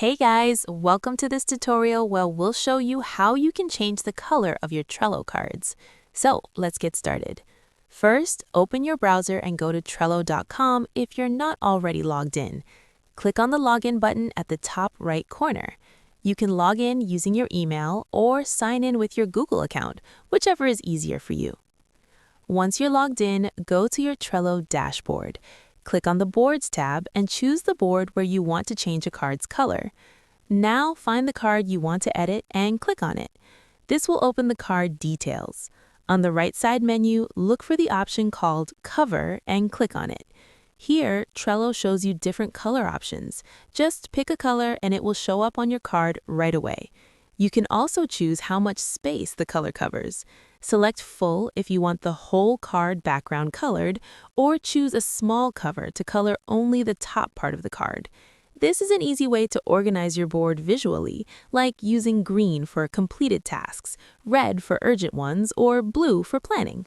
Hey guys, welcome to this tutorial where we'll show you how you can change the color of your Trello cards. So let's get started. First, open your browser and go to Trello.com if you're not already logged in. Click on the login button at the top right corner. You can log in using your email or sign in with your Google account, whichever is easier for you. Once you're logged in, go to your Trello dashboard. Click on the Boards tab and choose the board where you want to change a card's color. Now find the card you want to edit and click on it. This will open the card details. On the right side menu, look for the option called Cover and click on it. Here, Trello shows you different color options. Just pick a color and it will show up on your card right away. You can also choose how much space the color covers. Select Full if you want the whole card background colored, or choose a small cover to color only the top part of the card. This is an easy way to organize your board visually, like using green for completed tasks, red for urgent ones, or blue for planning.